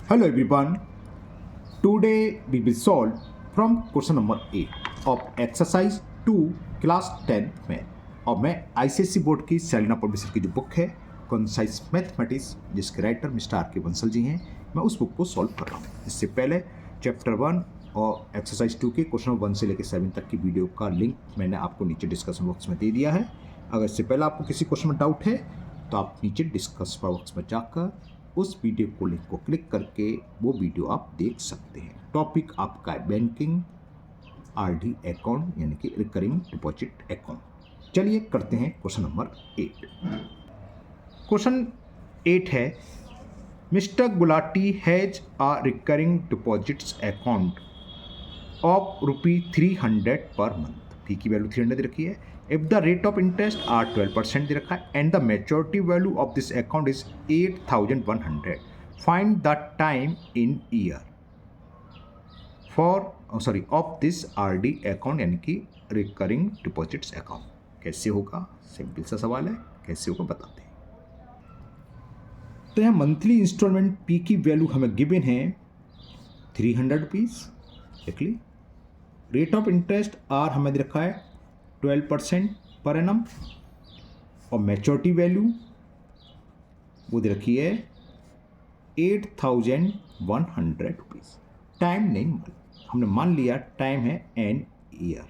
Hello everyone. Today we will solve from question number 8 of exercise 2 class 10 में। और मैं ICSE board की Selina publisher की जो बुक है कंसाइज मैथमेटिक्स जिसके राइटर मिस्टर आर के बंसल जी हैं, मैं उस बुक को सॉल्व कर रहा हूँ। इससे पहले चैप्टर 1 और एक्सरसाइज 2 के क्वेश्चन नंबर 1 से लेकर 7 तक की वीडियो का लिंक मैंने आपको नीचे डिस्कशन बॉक्स में दे दिया है। अगर इससे पहले आपको किसी क्वेश्चन में डाउट है तो आप नीचे डिस्कस बॉक्स में जाकर उस वीडियो को लिंक को क्लिक करके वो वीडियो आप देख सकते हैं। टॉपिक आपका है बैंकिंग आरडी अकाउंट यानी कि रिकरिंग डिपॉजिट अकाउंट। चलिए करते हैं क्वेश्चन नंबर 8। क्वेश्चन 8 है mister Gulati has a recurring deposits account of ₹300 per month. P की वैल्यू 300 दे रखी है। If the rate of interest are 12% दे रखा है and the maturity value of this account is 8100, find the time in year of this RD account यानी कि recurring deposits account. कैसे होगा? सिंपल सा सवाल है, कैसे होगा बताते हैं। तो यहाँ मंथली इंस्टॉलमेंट पी की वैल्यू हमें गिवन है 300 रुपीज़, देख ली। रेट ऑफ इंटरेस्ट आर हमें दे रखा है 12% पर एनम और मैच्योरिटी वैल्यू वो दे रखी है 8100 रुपीज़। टाइम नहीं हमने मान लिया, टाइम है n year,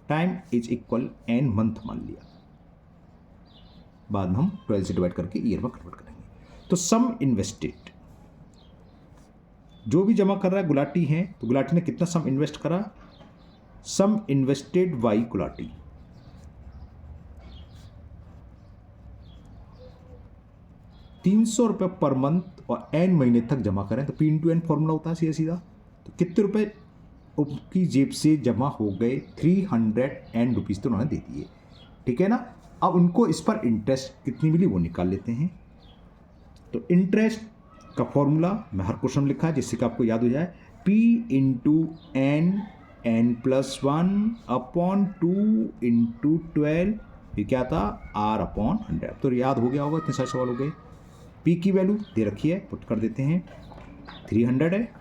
time is equal n month मान लिया। बाद में हम 12 से डिवाइड करके ईयर में कन्वर्ट करेंगे। तो सम इन्वेस्टेड, जो भी जमा कर रहा है गुलाटी है, तो गुलाटी ने कितना सम इन्वेस्ट करा? सम invested by Gulati ₹300 per month और एन महीने तक जमा करें तो पी इंटू एन फॉर्मूला होता है सीधा सीधा। तो कितने रुपए उनकी जेब से जमा हो गए? 300 रुपीज़ तो उन्होंने दे दिए, ठीक है ना। अब उनको इस पर इंटरेस्ट कितनी मिली वो निकाल लेते हैं। तो इंटरेस्ट का फॉर्मूला मैं हर क्वेश्चन में लिखा है जिससे कि आपको याद हो जाए, P into n n+1 upon 2 into 12, ये क्या था? R/100। तो याद हो गया होगा, इतने सारे सवाल हो गए। P की वैल्यू दे रखी है, पुट कर देते हैं, 300 है।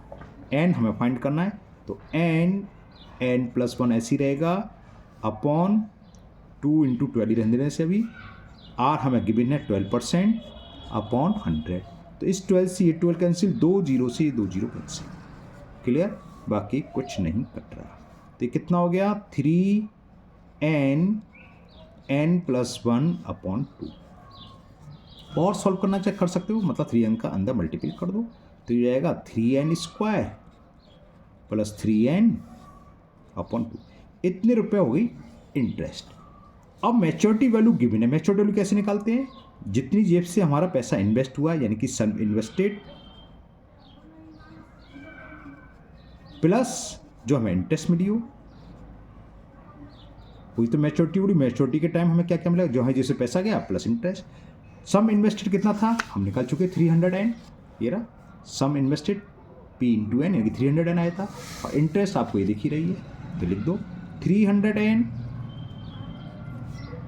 n हमें फाइंड करना है तो n+1 ऐसी रहेगा अपॉन 2 इंटू 12 ही रहने देने से अभी। R हमें गिवन है 12% अपॉन 100। तो इस 12 से ये 12 कैंसिल, 2 0 से 2 0 कैंसिल, क्लियर। बाकी कुछ नहीं कट रहा। तो ये कितना हो गया? 3n+1 upon 2। और सॉल्व करना चेक कर सकते हो, मतलब 3n का अंदर मल्टीप्लाई कर दो तो ये आएगा 3n² प्लस 3n अपॉन 2। इतने रुपए हो गई इंटरेस्ट। अब मैच्योरिटी वैल्यू गिवन है। मैच्योरिटी वैल्यू कैसे निकालते हैं? जितनी जेब से हमारा पैसा इन्वेस्ट हुआ यानी कि सम इन्वेस्टेड प्लस जो हमें इंटरेस्ट मिली हो, वही तो मैच्योरिटी हुई। मैच्योरिटी के टाइम हमें क्या क्या मिला? जो है जैसे पैसा गया प्लस इंटरेस्ट। सम इन्वेस्टेड कितना था हम निकाल चुके, 300n। ये रहा सम इन्वेस्टेड, P इंटू एन यानी 300n आया था। और इंटरेस्ट आपको ये दिख ही रही है, तो लिख दो 300n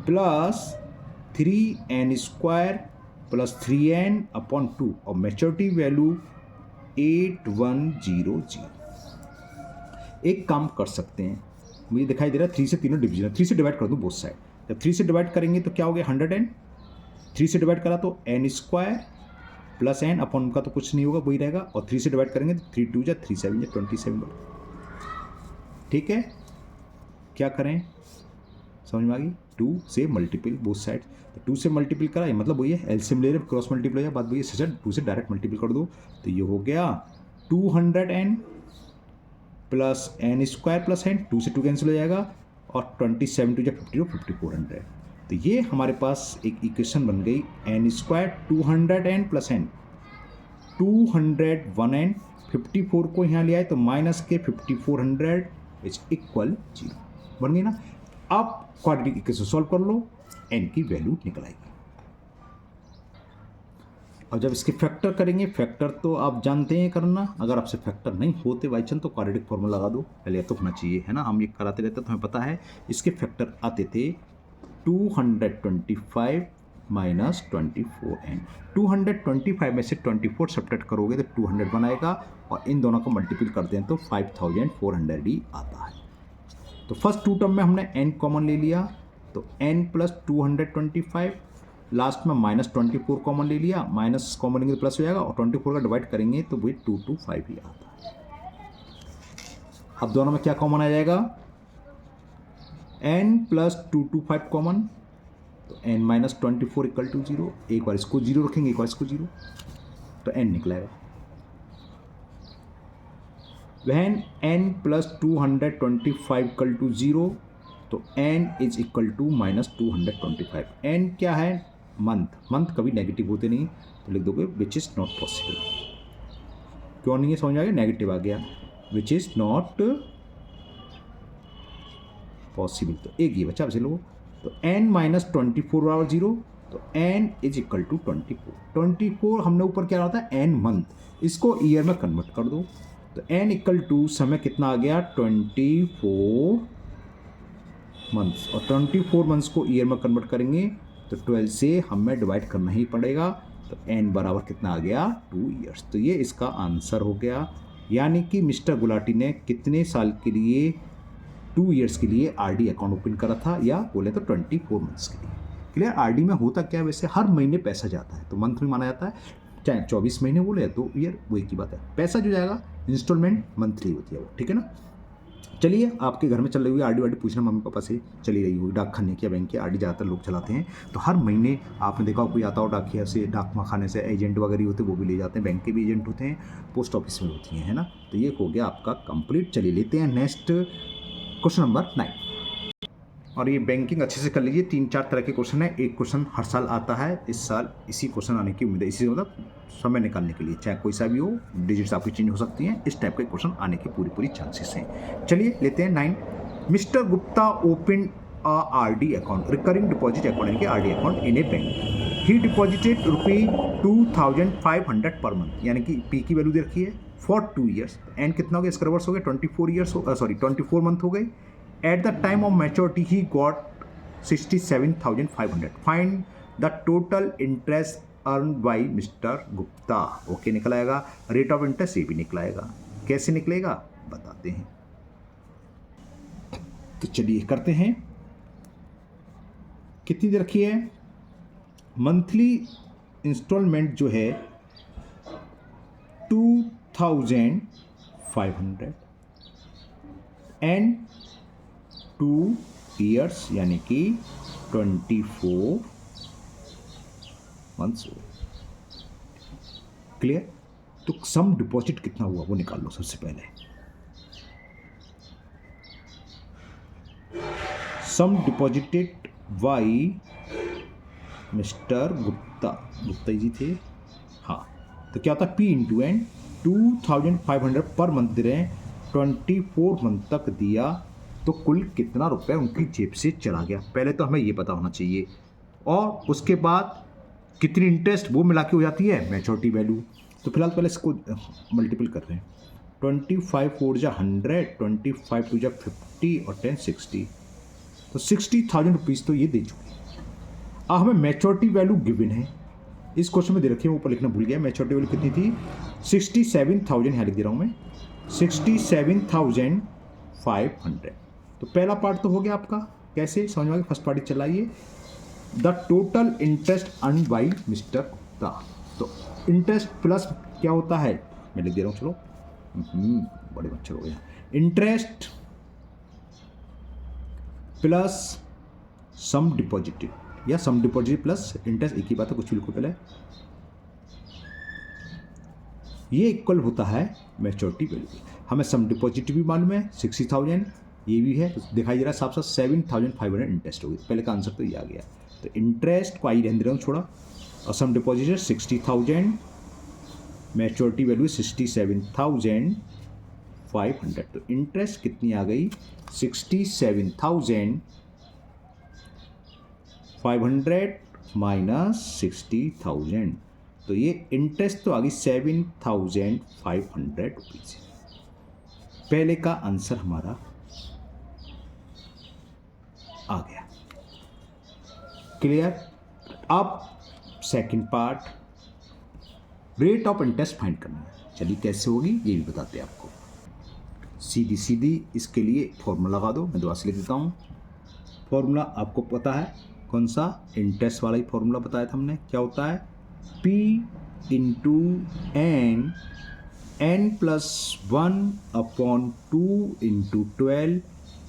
plus 3n² plus 3n upon 2 और मैच्योरिटी वैल्यू 8100। एक काम कर सकते हैं, मुझे दिखाई दे रहा है 3 से तीनों डिवीजन है, 3 से डिवाइड कर दूँ बोथ साइड। जब 3 से डिवाइड करेंगे तो क्या हो गया? 100n। 3 से डिवाइड करा तो n² प्लस n अपॉन का तो कुछ नहीं होगा, वही रहेगा। और 3 से डिवाइड करेंगे तो 3 2 जा 3 7 जा 27। ठीक है, क्या करें समझ में आ गई? 2 से मल्टीपल बोथ साइड, तो 2 से मल्टीपल करा, ये मतलब वही है एलसीएम ले रहे, क्रॉस मल्टीपल हो, बात वही है। 2 से डायरेक्ट मल्टीपल कर दो तो ये हो गया 200n plus n² plus n, 2 से 2 कैंसिल हो जाएगा और 27 2 50 5400। तो ये हमारे पास एक इक्वेशन बन गई, n² 200n plus n 201n, 54 को यहाँ ले आए तो माइनस के 5400 इज इक्वल 0 बन गई ना। अब क्वाड्रेटिक इक्वेशन सॉल्व कर लो, n की वैल्यू निकल आएगी। और जब इसके फैक्टर करेंगे, फैक्टर तो आप जानते हैं करना, अगर आपसे फैक्टर नहीं होते बाई चांस तो क्वाड्रेटिक फॉर्मूला लगा दो, पहले तो होना चाहिए है ना, हम ये कराते रहते तो हमें पता है। इसके फैक्टर आते थे 225 माइनस 24n। 225 में से 24 सब्ट्रैक्ट करोगे तो 200 बनाएगा और इन दोनों को मल्टीपल करते हैं तो 5400 ही आता है। तो फर्स्ट टू टर्म में हमने n कॉमन ले लिया तो n प्लस 225, लास्ट में माइनस 24 कॉमन ले लिया, माइनस कॉमन लेंगे तो प्लस हो जाएगा और 24 का डिवाइड करेंगे तो वही 225 ही आता है। अब दोनों में क्या कॉमन आ जाएगा, n प्लस 225 कॉमन तो n माइनस 24 इक्वल टू 0, एक बार इसको 0 रखेंगे एक बार इसको 0 तो n निकलेगा। when n plus 225 equal to 0 तो n is equal to minus 225। n क्या है, मंथ कभी नेगेटिव होते नहीं तो लिख दोगे विच इज़ नॉट पॉसिबल। क्यों नहीं है समझ आ गया, नेगेटिव आ गया, विच इज़ नॉट पॉसिबल। तो एक ये बचा, वैसे लोग तो n माइनस 24 बराबर 0 तो n इज इक्वल टू 24 हमने ऊपर क्या रहा था n मंथ, इसको ईयर में कन्वर्ट कर दो तो n इक्वल टू समय कितना आ गया 24 मंथ्स और 24 मंथ्स को ईयर में कन्वर्ट करेंगे तो 12 से हमें डिवाइड करना ही पड़ेगा तो n बराबर कितना आ गया 2 ईयर्स। तो ये इसका आंसर हो गया, यानी कि मिस्टर गुलाटी ने कितने साल के लिए 2 ईयर्स के लिए आरडी अकाउंट ओपन करा था, या बोले तो 24 मंथ्स के लिए। क्लियर। आरडी में होता क्या है, वैसे हर महीने पैसा जाता है तो मंथ में माना जाता है, चाहे 24 महीने बोले या 2 ईयर, वही की बात है। पैसा जो जाएगा इंस्टॉलमेंट मंथली होती है वो, ठीक है ना। चलिए, आपके घर में चल रही हुई आरडी वारडी पूछना मम्मी पापा से चली रही हुई, डाक खाने की या बैंक की आरडी ज़्यादातर लोग चलाते हैं तो हर महीने आपने देखा कोई आता हो डाकिया से, डाक खाने से एजेंट वगैरह होते हैं वो भी ले जाते हैं, बैंक के भी एजेंट होते हैं, पोस्ट ऑफिस में होती हैं, है ना। तो ये हो गया आपका कंप्लीट। चलिए लेते हैं नेक्स्ट क्वेश्चन नंबर 9। और ये बैंकिंग अच्छे से कर लीजिए, 3-4 तरह के क्वेश्चन है, एक क्वेश्चन हर साल आता है, इस साल इसी क्वेश्चन आने की उम्मीद है, इसी मतलब समय निकालने के लिए, चाहे कोई सा भी हो, डिजिट्स आपकी चेंज हो सकती हैं, इस टाइप के क्वेश्चन आने के पूरी चांसेस हैं। चलिए लेते हैं 9। Mister Gupta open a RD account, recurring deposit account, यानी कि RD account in A bank. He deposited ₹2500 per month, यानी कि P की वैल्यू दे रखी है फॉर 2 ईयर्स। एंड कितना हो गया, इसका रिवर्स हो गया 24 मंथ हो गई। At the time of maturity he got 67,500। Find the total interest earn by mister Gupta. Okay निकल आएगा। रेट ऑफ इंटरेस्ट ये भी निकलाएगा, कैसे निकलेगा बताते हैं। तो चलिए करते हैं। कितनी दे रखी है, मंथली इंस्टॉलमेंट जो है 2,500 एंड 2 ईयर्स, यानी कि 24 मंथ्स हो। क्लियर। तो सम डिपॉजिट कितना हुआ वो निकाल लो सबसे पहले। सम deposited by mister Gupta ji थे, हाँ। तो क्या होता है, P into N, 2,500 per month दे रहे हैं, 24 मंथ तक दिया तो कुल कितना रुपए उनकी जेब से चला गया, पहले तो हमें ये पता होना चाहिए। और उसके बाद कितनी इंटरेस्ट वो मिला के हो जाती है मैच्योरिटी वैल्यू। तो फिलहाल पहले इसको मल्टीपल कर रहे हैं, 25 4 जा 100, 25 2 जा 50 और 10 60, तो 60,000 रुपीज़ तो ये दे चुके हैं। अब हमें मैच्योरिटी वैल्यू गिवन है, इस क्वेश्चन में दे रखी है, ऊपर लिखना भूल गया। मैच्योरिटी वैल्यू कितनी थी, 67,000, यहाँ लिख दे रहा हूँ मैं 67,500। तो पहला पार्ट तो हो गया आपका, कैसे समझ में आ गया, फर्स्ट पार्ट चलाइए। The total interest earn by mister Gupta. तो इंटरेस्ट प्लस क्या होता है, मैं लिख दे रहा हूँ, चलो बड़े बच्चे हो गए। इंटरेस्ट प्लस सम डिपॉजिटेड, या सम डिपॉजिट प्लस इंटरेस्ट, एक ही बात है, कुछ भी लिखो पहले। ये इक्वल होता है मैच्योरिटी वैल्यू। हमें सम डिपॉजिट भी मालूम है 60,000, ये भी है, तो दिखाई दे रहा है साफ साफ 7,500 इंटरेस्ट होगी। पहले का आंसर तो ये आ गया। तो इंटरेस्ट को आई रहने दे रहा हूँ छोड़ा, और सम डिपॉजिट 60,000, मैच्योरिटी वैल्यू 67,500। तो इंटरेस्ट कितनी आ गई, 67,500 माइनस 60,000, तो ये इंटरेस्ट तो आ गई 7,500 रुपीज़। पहले का आंसर हमारा आ गया। क्लियर। अब second part, rate of interest find करना है। चलिए कैसे होगी ये भी बताते हैं आपको। सीधी सीधी इसके लिए फॉर्मूला लगा दो, मैं दोबारा से लिख देता हूँ। फॉर्मूला आपको पता है कौन सा, इंटरेस्ट वाला ही फॉर्मूला बताया था हमने। क्या होता है, P into n plus 1/2 into 12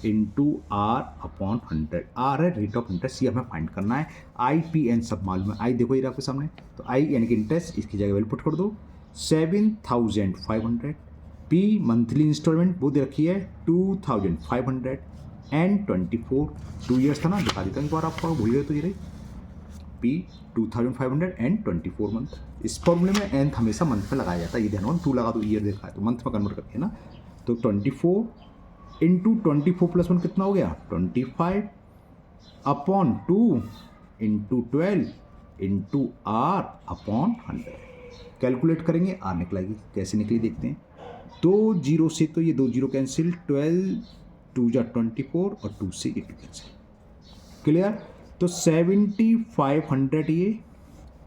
into R upon 100। R है रेट ऑफ इंटरेस्ट, ये हमें फाइंड करना है। IPN सब मालूम है। आई देखो ये आपके सामने, तो I यानी कि इंटरेस्ट, इसकी जगह वैल्यू पुट कर दो 7500। P मंथली इंस्टॉलमेंट वो दे रखी है 2500 एंड 24 2 ईयर्स था ना, दिखा देता हूँ एक बार आपको, भूल गए तो ये रही P 2500 एंड 24 मंथ। इस फॉर्मूले में nth हमेशा मंथ में लगाया जाता है, ये ध्यान, 2 लगा दो, ईयर देखा है तो मंथ में कन्वर्ट करके ना। तो 24 इंटू 24 प्लस 1 कितना हो गया 25 upon 2 into 12 into R upon 100। Calculate करेंगे, R निकलेगी। कैसे निकली देखते हैं। 2 जीरो से तो ये 2 जीरो कैंसिल, 12 2 जा 24 और 2 से ये 2 कैंसिल। क्लियर। तो 7500 ये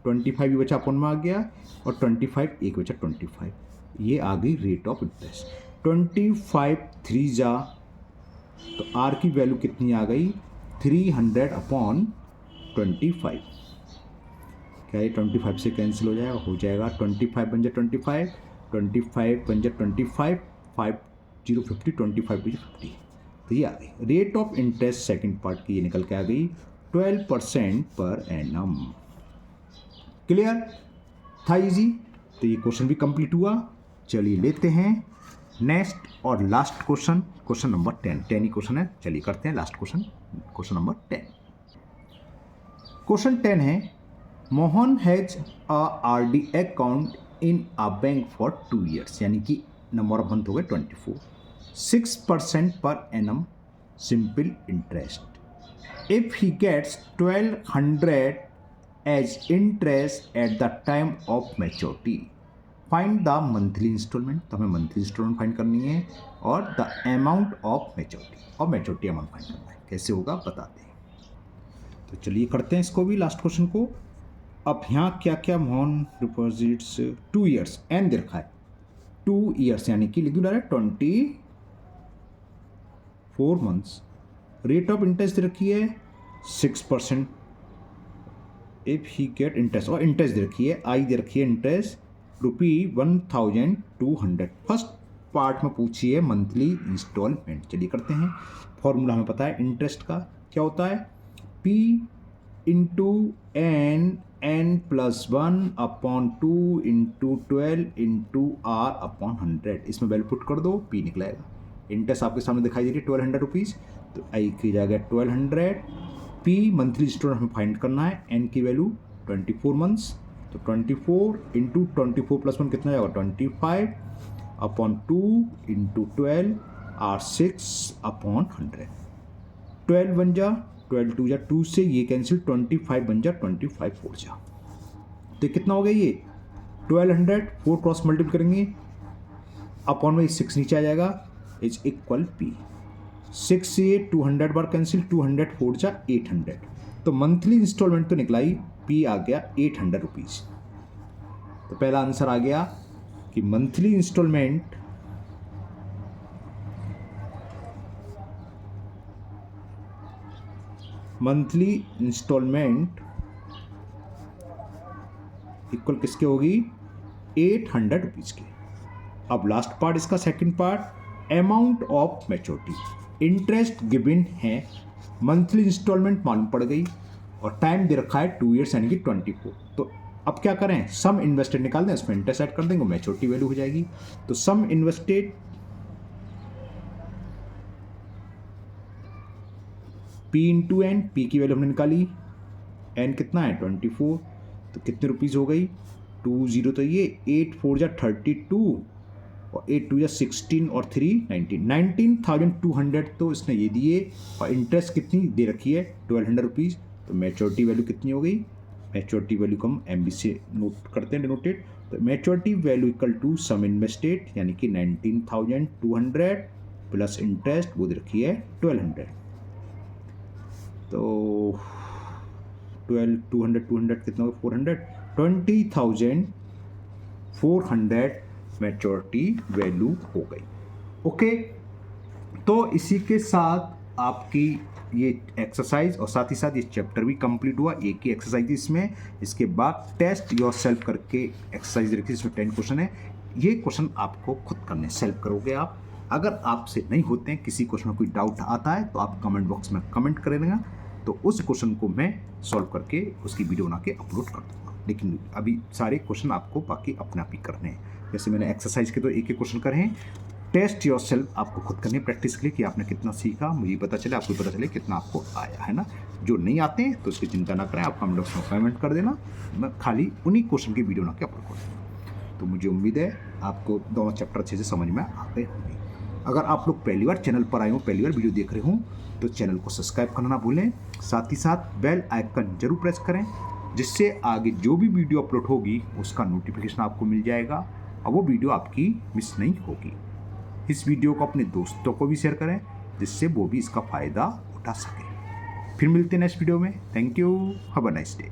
25 ये बचा अपन में आ गया, और 25 एक बचा 25, ये आ गई रेट ऑफ इंटरेस्ट। 25 3 जा, तो आर की वैल्यू कितनी आ गई 300 अपॉन 25। क्या ये 25 से कैंसिल हो जाएगा, हो जाएगा 25 बन जाए 25, 25 बन जाए 25, 5 0 50, 25 बन जाए 50। तो ये आ गई rate of interest second part की, ये निकल के आ गई 12% पर एनम। क्लियर था, इजी। तो ये क्वेश्चन भी कंप्लीट हुआ। चलिए लेते हैं नेक्स्ट और लास्ट क्वेश्चन, क्वेश्चन नंबर 10 ही क्वेश्चन है। चलिए करते हैं last question, question number 10। Question 10 है, Mohan has a RD account in a bank for 2 years, यानी कि नंबर ऑफ मंथ हो गए 24, 6% per annum simple interest. If he gets 1200 as interest at the time of maturity, find the monthly installment। तो हमें monthly instalment find करनी है, और the amount of maturity, और मेच्योरिटी अमाउंट फाइंड करना है। कैसे होगा बताते हैं। तो चलिए करते हैं इसको भी, लास्ट क्वेश्चन को। अब यहाँ क्या क्या, मोहन डिपॉजिट्स 2 ईयर्स, एन दे रखा है 2 ईयर्स, यानी कि लिख दूँ direct 24 months. Rate of interest दे रखी है 6%। इफ ही गेट इंटरेस्ट, और इंटरेस्ट दे रखी है, आई दे रखी है इंटरेस्ट ₹1200। फर्स्ट पार्ट में पूछी है मंथली इंस्टॉलमेंट। चलिए करते हैं। फॉर्मूला हमें पता है इंटरेस्ट का, क्या होता है P into n plus 1/2 into 12 into R upon 100। इसमें वैल्यू पुट कर दो, P निकलेगा। इंटरेस्ट आपके सामने दिखाई दे रही है 1200 रुपीज़, तो आई की जाएगा 1200। P मंथली इंस्टॉलमेंट हमें फाइंड करना है, n की वैल्यू 24 मंथ्स, तो 24 इंटू 24 प्लस 1 कितना जाएगा 25 अपॉन 2 इंटू 12 R 6 अपॉन 100। 12 बन जा, 12 2 जा 2 से ये कैंसिल, 25 बन जा, 25 4 जा, तो कितना हो गया ये 1200। 4 क्रॉस मल्टीपल करेंगे, अपॉन में 6 नीचे आ जाएगा, इज इक्वल P। 6 से 200 बार कैंसिल, 200 4 जा 800, तो मंथली इंस्टॉलमेंट तो निकला ही, P आ गया 800 रुपीज़। तो पहला आंसर आ गया कि मंथली इंस्टॉलमेंट इक्वल किसके होगी 800 रुपीज़ के। अब लास्ट पार्ट इसका second part, amount of maturity. Interest given है, मंथली इंस्टॉलमेंट मालूम पड़ गई, और टाइम दे रखा है 2 ईयर्स यानी कि 24। तो अब क्या करें, सम इन्वेस्टेड निकाल दें, इसमें इंटरेस्ट ऐड कर देंगे, मैच्योरिटी वैल्यू हो जाएगी। तो sum invested P into N, P की वैल्यू हमने निकाली, एन कितना है 24, तो कितने रुपीज़ हो गई 20, तो ये 8 4 जा 32, और 8 2 जा 16, और 3 19,200 तो इसने ये दिए, और इंटरेस्ट कितनी दे रखी है 1200 रुपीज़। तो मैच्योरिटी वैल्यू कितनी हो गई, मैच्योरिटी वैल्यू को हम MB से नोट करते हैं, डिनोटेड। तो maturity value equal to sum invested, यानी कि 19,200 प्लस इंटरेस्ट वो दे रखी है 1200। तो 12 200 200 कितना होगा 400 20,400 मैच्योरिटी वैल्यू हो गई। ओके, तो इसी के साथ आपकी ये एक्सरसाइज और साथ ही साथ ये चैप्टर भी कंप्लीट हुआ। एक ही एक्सरसाइज थी इसमें, इसके बाद टेस्ट योरसेल्फ करके एक्सरसाइज रखी, इसमें 10 क्वेश्चन है। ये क्वेश्चन आपको खुद करने, सेल्फ करोगे आप। अगर आपसे नहीं होते हैं, किसी क्वेश्चन में कोई डाउट आता है तो आप कमेंट बॉक्स में कमेंट करेंगे, तो उस क्वेश्चन को मैं सॉल्व करके उसकी वीडियो बना के अपलोड कर दूँगा। लेकिन अभी सारे क्वेश्चन आपको बाकी अपने आप ही करने हैं। जैसे मैंने एक्सरसाइज के तो एक एक क्वेश्चन करे हैं। टेस्ट योरसेल्फ आपको खुद करनी है प्रैक्टिस के लिए कि आपने कितना सीखा, मुझे पता चले, आपको पता चले कितना आपको आया, है ना। जो नहीं आते हैं तो उसकी चिंता ना करें, आप कमेंट बॉक्स में कमेंट कर देना, मैं खाली उन्हीं क्वेश्चन की वीडियो बना के अपलोड कर दूँगा। तो मुझे उम्मीद है आपको दोनों चैप्टर अच्छे से समझ में आ गए होंगे। अगर आप लोग पहली बार चैनल पर आए हो, पहली बार वीडियो देख रहे हो, तो चैनल को सब्सक्राइब करना ना भूलें। साथ ही साथ बेल आइकन जरूर प्रेस करें, जिससे आगे जो भी वीडियो अपलोड होगी उसका नोटिफिकेशन आपको मिल जाएगा और वो वीडियो आपकी मिस नहीं होगी। इस वीडियो को अपने दोस्तों को भी शेयर करें, जिससे वो भी इसका फ़ायदा उठा सकें। फिर मिलते हैं नेक्स्ट वीडियो में। Thank you, have a nice day.